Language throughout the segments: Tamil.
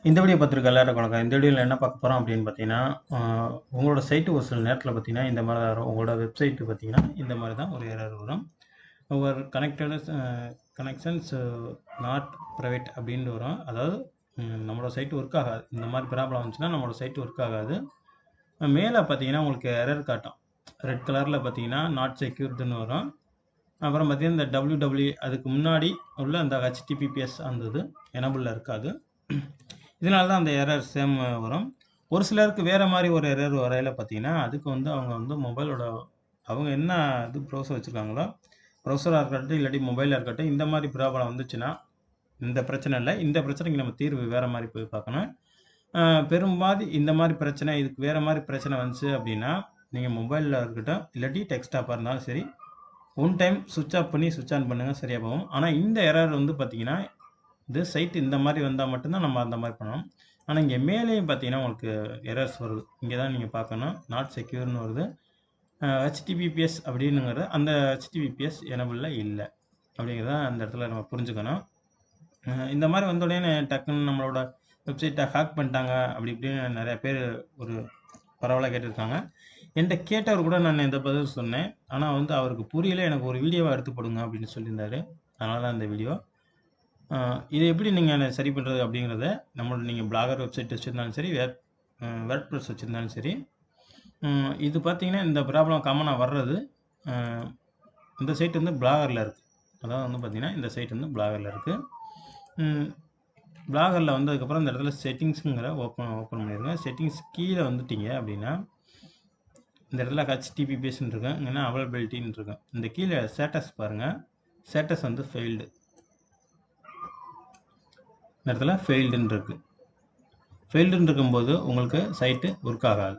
இந்த வீடியோ பார்த்துருக்க எல்லாருக்கும் வணக்கம். இந்த வீடியோவில் என்ன பார்க்க போகிறோம் அப்படின்னு பார்த்தீங்கன்னா, உங்களோட சைட்டு ஒரு சில நேரத்தில் பார்த்தீங்கன்னா, இந்த மாதிரி தான் வரும். உங்களோட வெப்சைட்டு பார்த்தீங்கன்னா, இந்த மாதிரி தான் ஒரு எரர் வரும். ஒரு கனெக்ஷன்ஸ் நாட் ப்ரைவேட் அப்படின்னு வரும். அதாவது நம்மளோட சைட்டு ஒர்க் ஆகாது. இந்த மாதிரி ப்ராப்ளம் வந்துச்சுன்னா நம்மளோட சைட்டு ஒர்க் ஆகாது. மேலே பார்த்தீங்கன்னா உங்களுக்கு எரர் காட்டும். ரெட் கலரில் பார்த்தீங்கன்னா நாட் செக்யூர்டுன்னு வரும். அப்புறம் பார்த்தீங்கன்னா இந்த www அதுக்கு முன்னாடி உள்ள அந்த HTTPS அந்த இது எனபிளில் இருக்காது. இதனால தான் அந்த எரர் சேம் வரும். ஒரு சிலருக்கு வேறு மாதிரி ஒரு எரர் வரையில் பார்த்தீங்கன்னா அதுக்கு வந்து அவங்க வந்து மொபைலோட அவங்க என்ன இது ப்ரௌசர் வச்சுருக்காங்களோ, ப்ரௌசராக இருக்கட்டும் இல்லாட்டி மொபைலாக இருக்கட்டும், இந்த மாதிரி ப்ராப்ளம் வந்துச்சுன்னா இந்த பிரச்சனை இல்லை. இந்த பிரச்சனைக்கு நம்ம தீர்வு வேறு மாதிரி போய் பார்க்கணும். பெரும்பாதி இந்த மாதிரி பிரச்சனை இதுக்கு வேறு மாதிரி பிரச்சனை வந்துச்சு அப்படின்னா நீங்கள் மொபைலில் இருக்கட்டும் இல்லாட்டி டெஸ்க்டாப்பாக இருந்தாலும் சரி, ஒன் டைம் சுவிட்ச் ஆஃப் பண்ணி சுவிட்ச் ஆன் பண்ணுங்கள், சரியாக போகும். ஆனால் இந்த எரர் வந்து பார்த்தீங்கன்னா இது சைட்டு இந்த மாதிரி வந்தால் மட்டும்தான் நம்ம அந்த மாதிரி பண்ணணும். ஆனால் இங்கே மேலேயும் பார்த்தீங்கன்னா உங்களுக்கு எரர்ஸ் வருது. இங்கே தான் நீங்கள் பார்க்கணும், நாட் செக்யூர்னு வருது. HTTPS அப்படின்னுங்கிறது அந்த HTTPS எனபிளில் இல்லை அப்படிங்கிறத அந்த இடத்துல நம்ம புரிஞ்சுக்கணும். இந்த மாதிரி வந்த உடனே டக்குன்னு நம்மளோட வெப்சைட்டை ஹேக் பண்ணிட்டாங்க அப்படி இப்படின்னு நிறைய பேர் ஒரு பரவலாக கேட்டிருக்காங்க. என்கிட்ட கேட்டவர் கூட நான் இந்த பதில் சொன்னேன். ஆனால் வந்து அவருக்கு புரியல. எனக்கு ஒரு வீடியோவாக எடுத்து போடுங்க அப்படின்னு சொல்லியிருந்தாரு. அதனால தான் இந்த வீடியோ. இது எப்படி நீங்கள் சரி பண்ணுறது அப்படிங்கிறத நம்மளோட நீங்கள் பிளாகர் வெப்சைட் வச்சுருந்தாலும் சரி, வேர்ட்பிரஸ் வச்சுருந்தாலும் சரி, இது பார்த்தீங்கன்னா இந்த ப்ராப்ளம் காமனாக வர்றது இந்த சைட் வந்து பிளாகரில் இருக்குது. அதாவது வந்து பார்த்தீங்கன்னா இந்த சைட் வந்து பிளாகரில் இருக்குது. பிளாகரில் வந்ததுக்கப்புறம் இந்த இடத்துல செட்டிங்ஸுங்கிற ஓப்பன் பண்ணிடுங்க. செட்டிங்ஸ் கீழே வந்துட்டீங்க அப்படின்னா இந்த இடத்துல HTTPSன்னு இருக்கும், இல்லைன்னா அவைலபிலிட்டின்னு இருக்கும். இந்த கீழே ஸ்டேட்டஸ் பாருங்கள். ஸ்டேட்டஸ் வந்து ஃபெயில்டு, இந்த இடத்துல ஃபெயில்டுன்னு இருக்குது. ஃபெயில்டுன்னு இருக்கும்போது உங்களுக்கு சைட்டு ஒர்க் ஆகாது.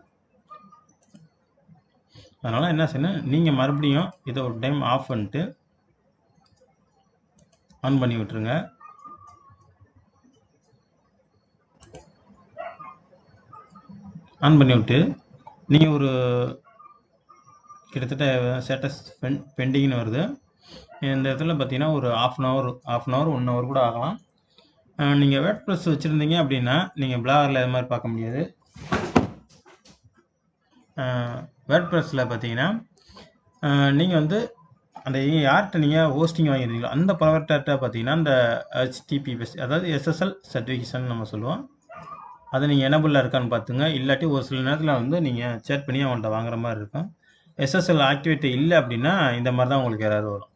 அதனால் என்ன செய்யணும், நீங்கள் மறுபடியும் இதை ஒரு டைம் ஆஃப் பண்ணிட்டு ஆன் பண்ணி விட்டுருங்க. ஆன் பண்ணி விட்டு நீங்கள் ஒரு கிட்டத்தட்ட ஸ்டேட்டஸ் பெண்டிங்னு வருது. இந்த இடத்துல பார்த்தீங்கன்னா ஒரு ஆஃப் அன் ஹவர் 1 ஹவர் கூட ஆகலாம். நீங்கள் வேர்ட்பிரஸ் வச்சுருந்தீங்க அப்படின்னா நீங்கள் பிளாகரில் இது மாதிரி பார்க்க முடியாது. வேர்ட்பிரஸில் பார்த்தீங்கன்னா நீங்கள் வந்து அந்த யார்கிட்ட நீங்கள் ஹோஸ்டிங் வாங்கியிருந்தீங்களோ அந்த ப்ரொவைடர்கிட்ட பார்த்தீங்கன்னா இந்த HTTPS அதாவது SSL சர்டிஃபிகேஷன் நம்ம சொல்லுவோம், அதை நீங்கள் எனபிளில் இருக்கான்னு பார்த்துங்க. இல்லாட்டி ஒரு சில நேரத்தில் வந்து நீங்கள் சேட் பண்ணி அவங்கள்ட்ட வாங்குற மாதிரி இருக்கும். SSL ஆக்டிவேட் இல்லை அப்படின்னா இந்த மாதிரி தான் உங்களுக்கு யாராவது வரும்.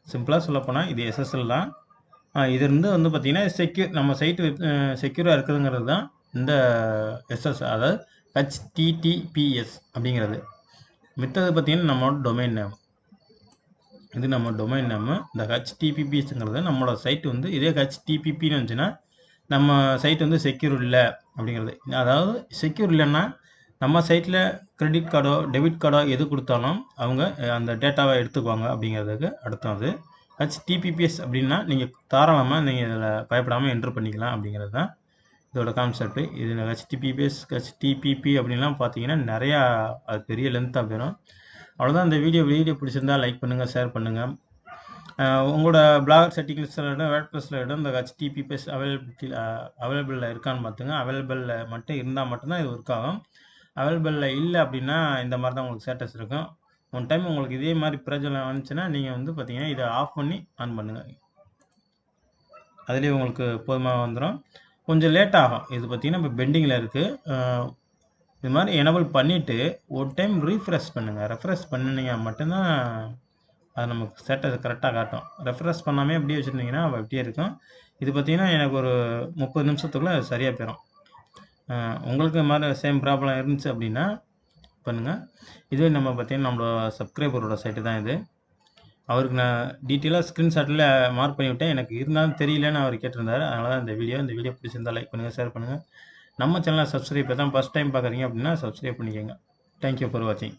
சிம்பிளாக சொல்லப்போனால் இது SSL தான். இது வந்து பார்த்தீங்கன்னா நம்ம சைட்டு செக்யூராக இருக்குதுங்கிறது தான் இந்த SSL, அதாவது HTTPS அப்படிங்கிறது. மித்தது பார்த்தீங்கன்னா நம்மளோட டொமைன் நேம், இது நம்ம டொமைன் நேமு. இந்த HTTPSங்கிறது நம்மளோட சைட்டு வந்து இதே HTTPன்னு வந்துச்சுன்னா நம்ம சைட் வந்து செக்யூர் இல்லை அப்படிங்கிறது. அதாவது செக்யூர் இல்லைன்னா நம்ம சைட்டில் கிரெடிட் கார்டோ டெபிட் கார்டோ எது கொடுத்தாலும் அவங்க அந்த டேட்டாவை எடுத்துக்குவாங்க அப்படிங்கிறதுக்கு அர்த்தம். அது HTTPS அப்படின்னா நீங்கள் தாராளமாக நீங்கள் இதில் பயப்படாமல் என்ட்ரு பண்ணிக்கலாம் அப்படிங்கிறது தான் இதோட கான்செப்ட். இது HTTP அப்படின்லாம் பார்த்தீங்கன்னா நிறையா அது பெரிய லென்த்தாக போயிடும். அவ்வளோதான். இந்த வீடியோ பிடிச்சிருந்தால் லைக் பண்ணுங்கள், ஷேர் பண்ணுங்கள். உங்களோட பிளாகர் செட்டிங்ஸில் வேர்ட்பிரஸில் இந்த HTTPS அவைலபிளில் இருக்கான்னு பார்த்துங்க. அவைலபிளில் மட்டும் இருந்தால் மட்டும்தான் இது ஒர்க் ஆகும். அவைலபிளில் இல்லை அப்படின்னா இந்த மாதிரி தான் உங்களுக்கு ஸ்டேட்டஸ் இருக்கும். ஒன் டைம் உங்களுக்கு இதே மாதிரி பிரச்சனை வந்துச்சுன்னா நீங்கள் வந்து பார்த்தீங்கன்னா இதை ஆஃப் பண்ணி ஆன் பண்ணுங்கள். அதுலேயே உங்களுக்கு போதுமாக வந்துடும். கொஞ்சம் லேட் ஆகும். இது பார்த்தீங்கன்னா இப்போ பெண்டிங்கில் இருக்குது. இது மாதிரி எனபிள் பண்ணிவிட்டு ஒரு டைம் ரீஃப்ரெஷ் பண்ணுங்கள். ரெஃப்ரெஷ் பண்ணினீங்க மட்டும்தான் அது நமக்கு ஸ்டேட்டஸ் கரெக்டாக காட்டும். ரெஃப்ரெஷ் பண்ணாமல் எப்படியே வச்சுருந்தீங்கன்னா அப்படியே இருக்கும். இது பார்த்தீங்கன்னா எனக்கு ஒரு 30 நிமிஷத்துக்குள்ளே சரியாக போயிடும். உங்களுக்கு மாதிரி சேம் ப்ராப்ளம் இருந்துச்சு அப்படின்னா பண்ணுங்கள். இதுவே நம்ம பார்த்தீங்கன்னா நம்மளோட சப்ஸ்கிரைபரோட சைட்டு தான் இது. அவருக்கு நான் டீட்டெயிலாக ஸ்க்ரீன்ஷாட்டில் மார்க் பண்ணிவிட்டேன். எனக்கு இருந்தாலும் தெரியலன்னு அவர் கேட்டிருந்தார். அதனால தான் இந்த வீடியோ பிடிச்சிருந்தால் லைக் பண்ணுங்கள், ஷேர் பண்ணுங்கள். நம்ம சேனலை சப்ஸ்கிரைப் தான் ஃபஸ்ட் டைம் பார்க்குறீங்க அப்படின்னா சப்ஸ்கிரைப் பண்ணிக்கோங்க. தேங்க்யூ ஃபார் வாட்சிங்.